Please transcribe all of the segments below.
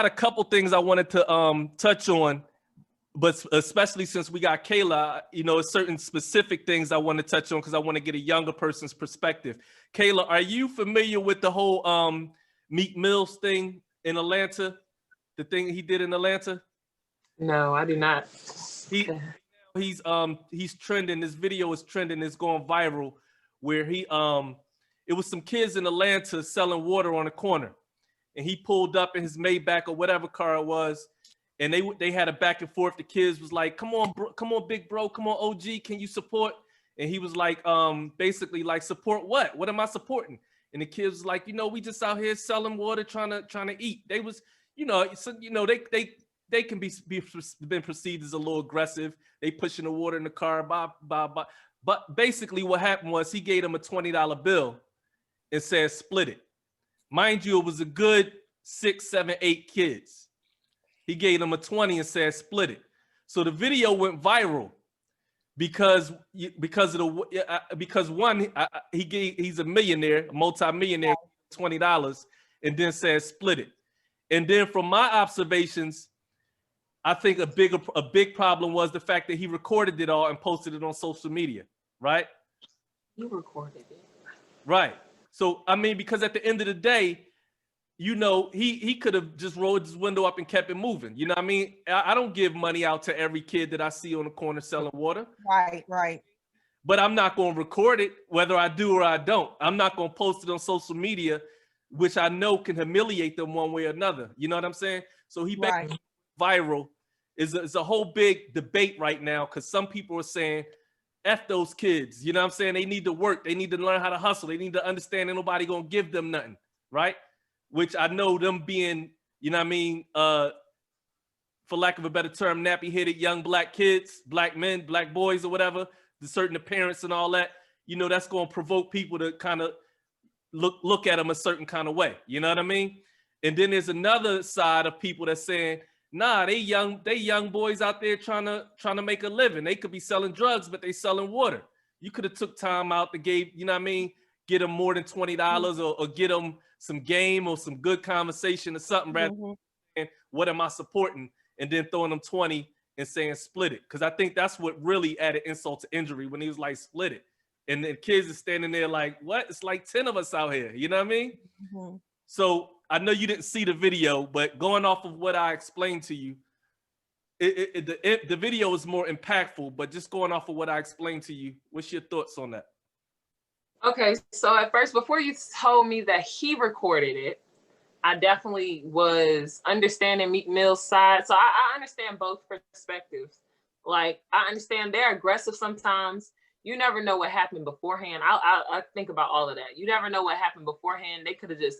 got a couple things I wanted to touch on, but especially since we got Kayla, you know, certain specific things I want to touch on because I want to get a younger person's perspective. Kayla, are you familiar with the whole Meek Mill's thing in Atlanta? The thing he did in Atlanta? No, I do not. He's trending. This video is trending. It's going viral. Where it was some kids in Atlanta selling water on a corner, and he pulled up in his Maybach or whatever car it was, and they had a back and forth. The kids was like, "Come on, bro, come on, big bro, come on, OG, can you support?" And he was like, basically like, "Support what? What am I supporting?" And the kids was like, "You know, we just out here selling water, trying to eat." They was, you know, so you know they can been perceived as a little aggressive. They pushing the water in the car, but basically what happened was he gave them a $20 bill and said split it. Mind you, it was a good 6, 7, 8 kids. He gave them a 20 and said split it. So the video went viral because one, he's a millionaire, a multi-millionaire, $20, and then said split it. And then from my observations, I think a big problem was the fact that he recorded it all and posted it on social media, right? He recorded it. Right. So, I mean, because at the end of the day, you know, he could have just rolled his window up and kept it moving. You know what I mean? I don't give money out to every kid that I see on the corner selling water. Right, right. But I'm not going to record it, whether I do or I don't. I'm not going to post it on social media, which I know can humiliate them one way or another. You know what I'm saying? So he made viral. Is a whole big debate right now because some people are saying, F those kids. You know what I'm saying? They need to work. They need to learn how to hustle. They need to understand that nobody going to give them nothing, right? Which I know them being, you know what I mean, for lack of a better term, nappy-headed young black kids, black men, black boys or whatever, the certain appearance and all that, you know, that's going to provoke people to kind of look at them a certain kind of way. You know what I mean? And then there's another side of people that's saying, nah, they young boys out there trying to make a living. They could be selling drugs, but they selling water. You could have took time out to gave, you know what I mean, get them more than $20 or get them some game or some good conversation or something rather than what am I supporting and then throwing them 20 and saying split it. Because I think that's what really added insult to injury when he was like split it. And then kids are standing there like, what? It's like 10 of us out here. You know what I mean? So I know you didn't see the video, but going off of what I explained to you, the video is more impactful, but just going off of what I explained to you, what's your thoughts on that? Okay, so at first, before you told me that he recorded it, I definitely was understanding Meek Mill's side. So I understand both perspectives. Like, I understand they're aggressive sometimes. You never know what happened beforehand. I think about all of that. You never know what happened beforehand. They could have just,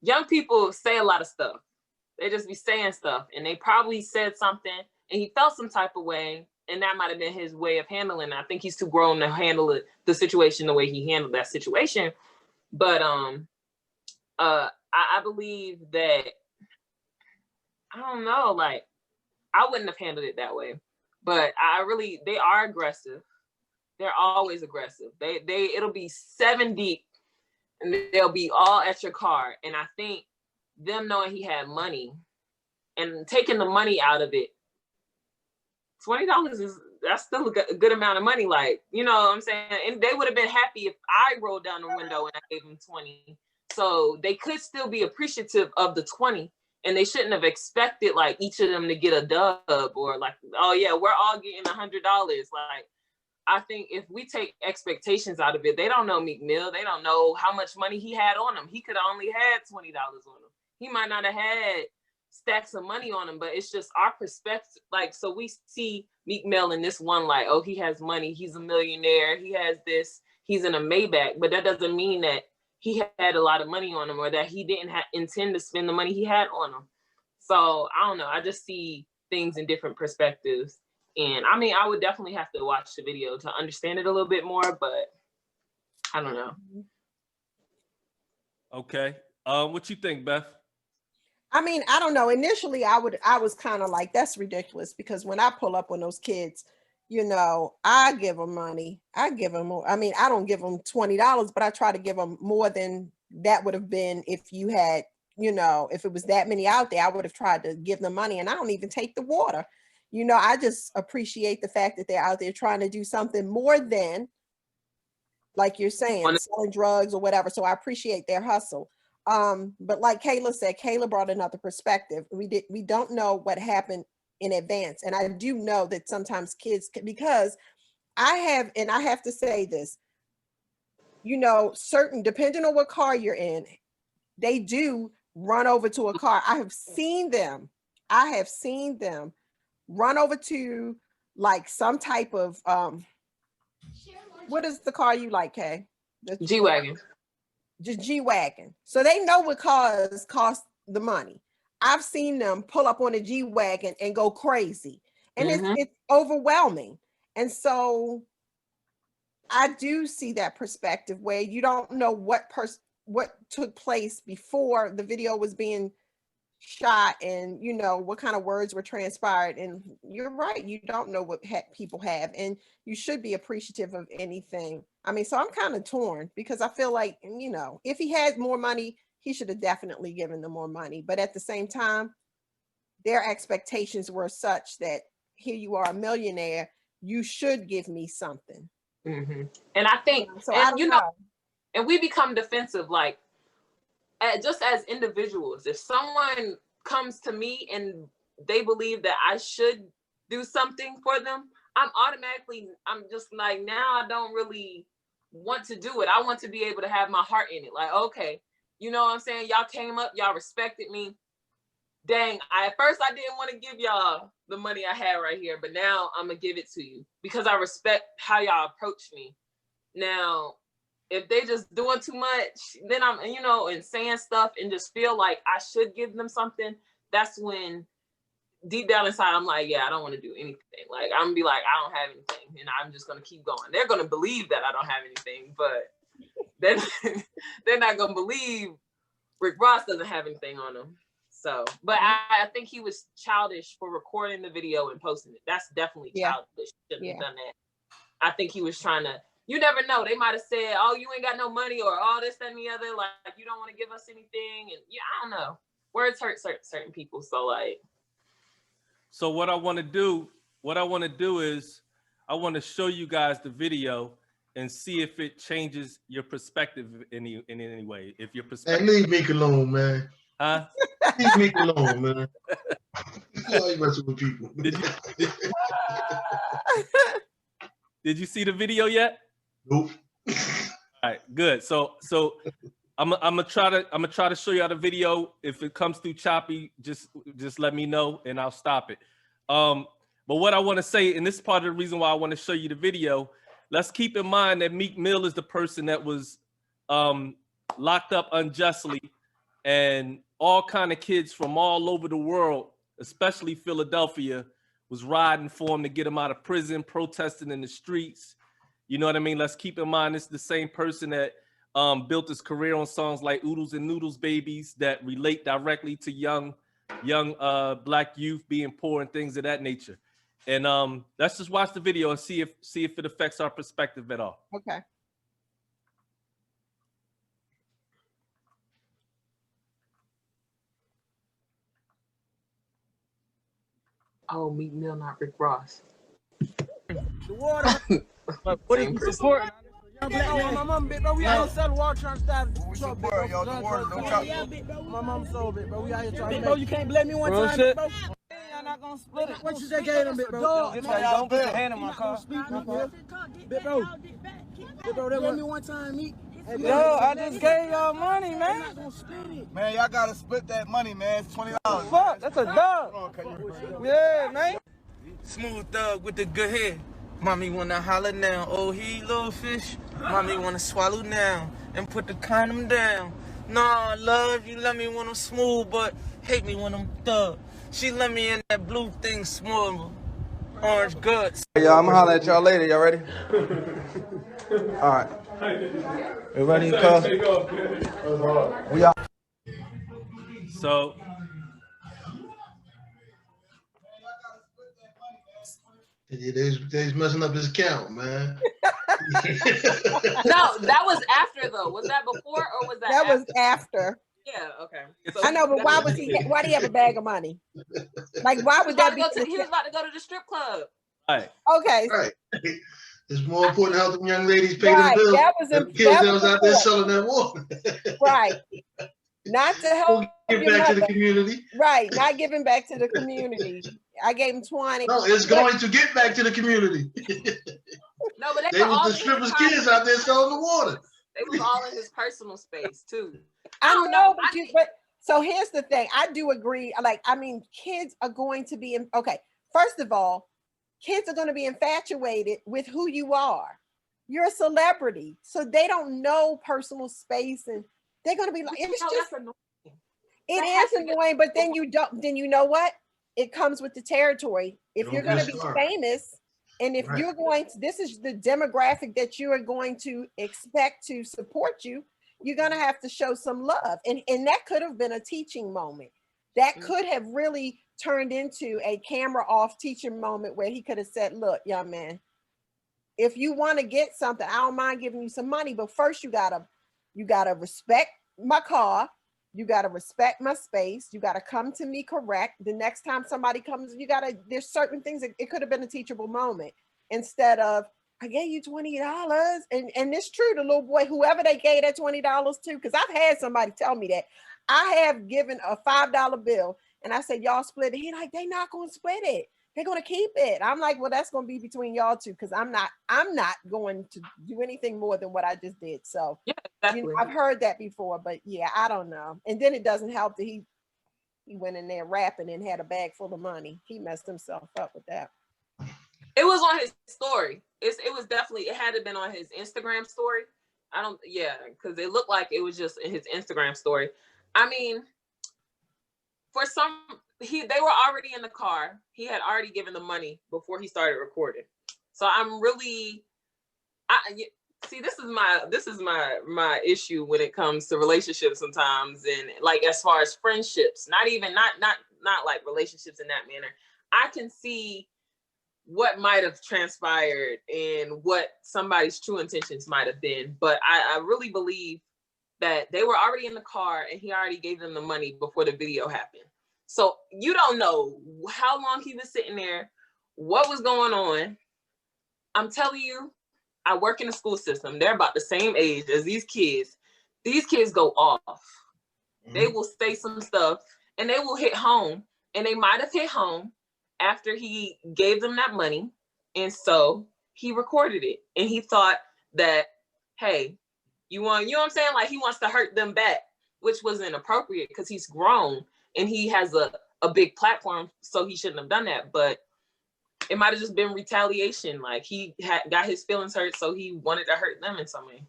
young people say a lot of stuff. They just be saying stuff, and they probably said something and he felt some type of way, and that might have been his way of handling it. I think he's too grown to handle the situation the way he handled that situation. But I believe that, I don't know, like, I wouldn't have handled it that way. But they are aggressive. They're always aggressive. It'll be 7 deep and they'll be all at your car. And I think them knowing he had money and taking the money out of it, $20 that's still a good amount of money. Like, you know what I'm saying? And they would have been happy if I rolled down the window and I gave them 20. So they could still be appreciative of the 20. And they shouldn't have expected like each of them to get a dub or like, oh yeah, we're all getting $100. Like, I think if we take expectations out of it, they don't know Meek Mill. They don't know how much money he had on him. He could have only had $20 on him. He might not have had stacks of money on him, but it's just our perspective. Like, so we see Meek Mill in this one, like, oh, he has money. He's a millionaire. He has this. He's in a Maybach. But that doesn't mean that he had a lot of money on him or that he didn't intend to spend the money he had on him. So I don't know. I just see things in different perspectives. And I mean, I would definitely have to watch the video to understand it a little bit more, but I don't know. Okay. What you think, Beth? I mean, I don't know. Initially, I was kind of like, that's ridiculous, because when I pull up on those kids, you know, I give them money. I give them more. I mean, I don't give them $20, but I try to give them more than that would have been if you had you know, if it was that many out there, I would have tried to give them money, and I don't even take the water. You know, I just appreciate the fact that they're out there trying to do something more than, like you're saying, selling drugs or whatever. So I appreciate their hustle. But like Kayla said, Kayla brought another perspective. We don't know what happened in advance. And I do know that sometimes kids can, because I have to say this, you know, certain, depending on what car you're in, they do run over to a car. I have seen them run over to like some type of, what is the car you like, Kay? The G-Wagon. Just G-Wagon. So they know what cars cost the money. I've seen them pull up on a G-Wagon and go crazy. And it's overwhelming. And so I do see that perspective where you don't know what took place before the video was being shot, and you know what kind of words were transpired. And you're right, you don't know what people have, and you should be appreciative of anything. I mean, so I'm kind of torn, because I feel like, you know, if he had more money, he should have definitely given them more money. But at the same time, their expectations were such that here you are, a millionaire, you should give me something. And I think, so and you know, and we become defensive, like, just as individuals. If someone comes to me and they believe that I should do something for them, I'm just like, now I don't really want to do it. I want to be able to have my heart in it. Like, okay, you know what I'm saying? Y'all came up, y'all respected me. Dang, at first I didn't want to give y'all the money I had right here, but now I'm gonna give it to you because I respect how y'all approach me. Now, if they just doing too much, then I'm, you know, and saying stuff and just feel like I should give them something, that's when deep down inside, I'm like, yeah, I don't want to do anything. Like, I'm gonna be like, I don't have anything, and I'm just gonna keep going. They're gonna believe that I don't have anything, but they're not gonna believe Rick Ross doesn't have anything on him. So, but I think he was childish for recording the video and posting it. That's definitely childish. Shouldn't have done that. I think he was trying to, you never know. They might have said, oh, you ain't got no money, or all this, that, and the other. Like, you don't want to give us anything. And yeah, I don't know. Words hurt certain people. So like. So what I want to do is I want to show you guys the video and see if it changes your perspective in any way. If your perspective. Hey, leave Meek alone, man. Huh? Leave Meek alone, man. You always messing with people. Did you see the video yet? Nope. All right, good. So I'm gonna try to show you how the video. If it comes through choppy, just let me know and I'll stop it. But what I want to say, and this is part of the reason why I want to show you the video. Let's keep in mind that Meek Mill is the person that was locked up unjustly, and all kind of kids from all over the world, especially Philadelphia, was riding for him to get him out of prison, protesting in the streets. You know what I mean? Let's keep in mind it's the same person that built his career on songs like Oodles and Noodles Babies that relate directly to young Black youth being poor and things of that nature. And let's just watch the video and see if it affects our perspective at all. Okay. Oh, Meek Mill, not Rick Ross. The water. What are you supporting? My mom, big bro, we out here selling water, trying to start a truck, big bro. My mom sold it, bro. We out here trying to make. Bro, you can't blame me one time, big bro. Y'all not gonna split it. What you say, gave them, big bro? Don't put your hand in my car. Big bro. Big bro, they want me one time, Meek. Yo, I just gave y'all money, man. Man, y'all gotta split that money, man. It's $20. Fuck, that's a dog. Yeah, man. Smooth thug with the good head. Mommy wanna holler now. Oh, he little fish. Mommy wanna swallow now and put the condom down. Nah, love, you let me when I'm smooth, but hate me when I'm thug. She let me in that blue thing smooth. Orange guts. Hey, y'all, I'm gonna holler at y'all later. Y'all ready? All right. You ready, cuz? We out. So they's messing up his count, man. No, that was after though. Was that before or was that? That was after. Yeah, okay. So I know, but why do he have a bag of money? Like, why would that be? He was about to go to the strip club. Right. Okay. Right. It's more important to help them young ladies pay Right. the bills That was than the kids that was out there selling that water. Right. Not to help give back to the community. Right. Not giving back to the community. I gave him 20. No, it's going to get back to the community. No, but they was the strippers' kids out there selling the water. They was all in his personal space too. I don't know, but so here's the thing. I do agree. Like, I mean, kids are going to be okay. First of all, kids are going to be infatuated with who you are. You're a celebrity, so they don't know personal space, and they're going to be like, it's just annoying. It is annoying, but then you don't. Then you know what? It comes with the territory. If you're going to be famous, and if you're going to, this is the demographic that you are going to expect to support you. You're going to have to show some love. And that could have been a teaching moment. That could have really turned into a camera off teaching moment where he could have said, look, young man, if you want to get something, I don't mind giving you some money, but first you gotta respect my car. You got to respect my space. You got to come to me correct. The next time somebody comes, there's certain things that it could have been a teachable moment instead of, I gave you $20. And it's true, the little boy, whoever they gave that $20 to, because I've had somebody tell me that. I have given a $5 bill and I said, y'all split it. He like, they not going to split it. They're going to keep it. I'm like, well, that's going to be between y'all two, because I'm not going to do anything more than what I just did. So yeah, exactly. I've heard that before, but yeah, I don't know. And then it doesn't help that he went in there rapping and had a bag full of money. He messed himself up with that. It was on his story. It was definitely, it had to been on his Instagram story. Because it looked like it was just in his Instagram story. I mean, they were already in the car. He had already given the money before he started recording. So I'm really, this is my issue when it comes to relationships sometimes, and like as far as friendships, not like relationships in that manner. I can see what might have transpired and what somebody's true intentions might have been, but I really believe that they were already in the car and he already gave them the money before the video happened. So you don't know how long he was sitting there, what was going on. I'm telling you, I work in the school system. They're about the same age as these kids. These kids go off. Mm-hmm. They will say some stuff and they will hit home, and they might have hit home after he gave them that money. And so he recorded it and he thought that, hey, you know what I'm saying? Like he wants to hurt them back, which was inappropriate because he's grown and he has a big platform. So he shouldn't have done that. But it might've just been retaliation. Like he got his feelings hurt. So he wanted to hurt them in some way.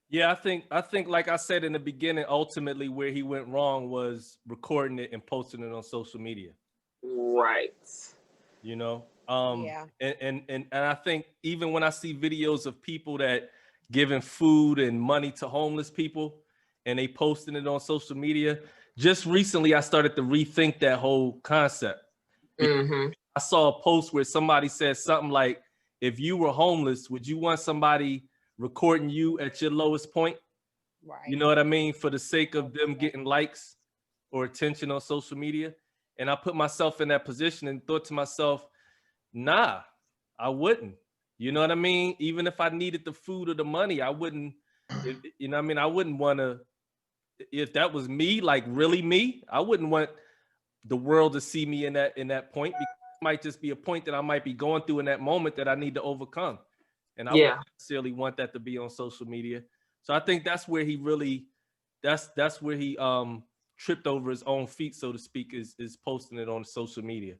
Yeah, I think, like I said in the beginning, ultimately where he went wrong was recording it and posting it on social media. Right. You know, yeah. And I think even when I see videos of people that giving food and money to homeless people and they posting it on social media, just recently I started to rethink that whole concept. Mm-hmm. I saw a post where somebody said something like, if you were homeless, would you want somebody recording you at your lowest point? Right. You know what I mean? For the sake of them getting likes or attention on social media. And I put myself in that position and thought to myself, nah, I wouldn't. You know what I mean? Even if I needed the food or the money, I wouldn't, you know what I mean? I wouldn't want to, if that was me, like really me, I wouldn't want the world to see me in that point, because it might just be a point that I might be going through in that moment that I need to overcome. And I wouldn't necessarily want that to be on social media. So I think that's where he really, that's where he tripped over his own feet, so to speak, is posting it on social media.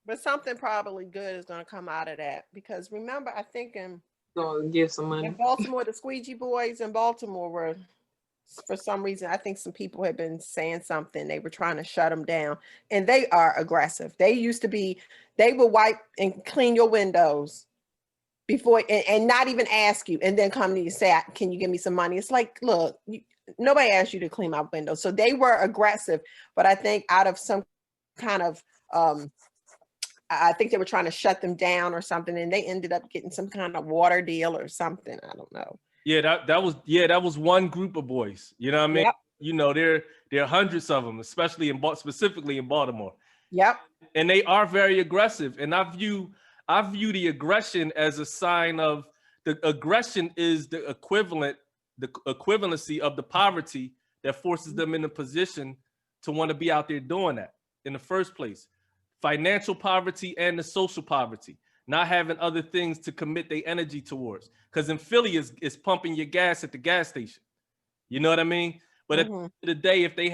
But something probably good is going to come out of that, because remember, I think in Baltimore, the Squeegee Boys in Baltimore were, for some reason, I think some people had been saying something. They were trying to shut them down, and they are aggressive. They used to be, they would wipe and clean your windows before and not even ask you, and then come to you and say, can you give me some money? It's like, look, nobody asked you to clean my windows. So they were aggressive, but I think out of some kind of, I think they were trying to shut them down or something, and they ended up getting some kind of water deal or something. I don't know. Yeah, that was one group of boys. You know what I mean? Yep. you know, there are hundreds of them, especially specifically in Baltimore. Yep. And they are very aggressive. And I view the aggression as a sign of the aggression is the equivalency of the poverty that forces them in a position to want to be out there doing that in the first place. Financial poverty and the social poverty, not having other things to commit their energy towards. Because in Philly is pumping your gas at the gas station. You know what I mean? But at the end of the day, if they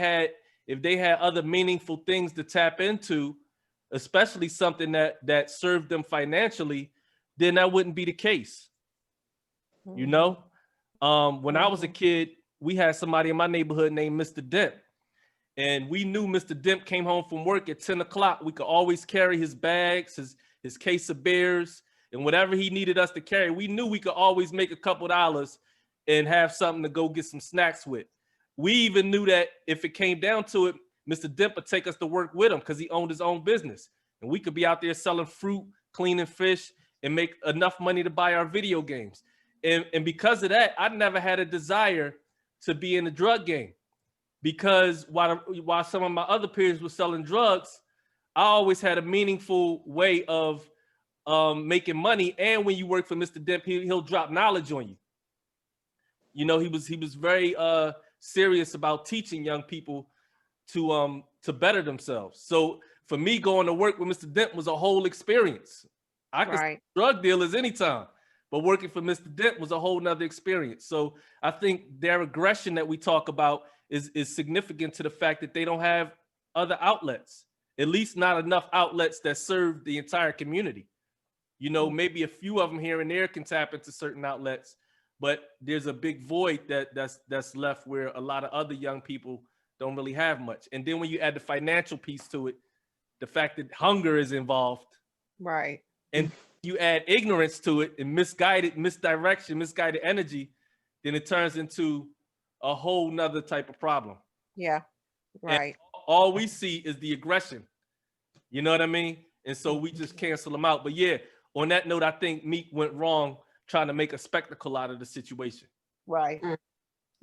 had other meaningful things to tap into, especially something that served them financially, then that wouldn't be the case. You know? When I was a kid, we had somebody in my neighborhood named Mr. Dent. And we knew Mr. Dent came home from work at 10 o'clock. We could always carry his bags, his case of beers, and whatever he needed us to carry. We knew we could always make a couple dollars and have something to go get some snacks with. We even knew that if it came down to it, Mr. Dent would take us to work with him because he owned his own business. And we could be out there selling fruit, cleaning fish, and make enough money to buy our video games. And because of that, I never had a desire to be in the drug game. Because while some of my other peers were selling drugs, I always had a meaningful way of making money. And when you work for Mr. Dent, he'll drop knowledge on you. You know, he was very serious about teaching young people to better themselves. So for me, going to work with Mr. Dent was a whole experience. I could see drug dealers anytime, but working for Mr. Dent was a whole nother experience. So I think their aggression that we talk about is significant to the fact that they don't have other outlets, at least not enough outlets that serve the entire community. You know, maybe a few of them here and there can tap into certain outlets, but there's a big void that's left where a lot of other young people don't really have much. And then when you add the financial piece to it, the fact that hunger is involved, right? And you add ignorance to it and misdirection, misguided energy, then it turns into a whole nother type of problem. Yeah, right. And all we see is the aggression. You know what I mean? And so we just cancel them out. But yeah, on that note, I think Meek went wrong trying to make a spectacle out of the situation. Right.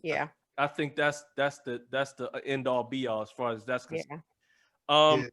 Yeah. I think that's the end all be all as far as that's concerned. Yeah.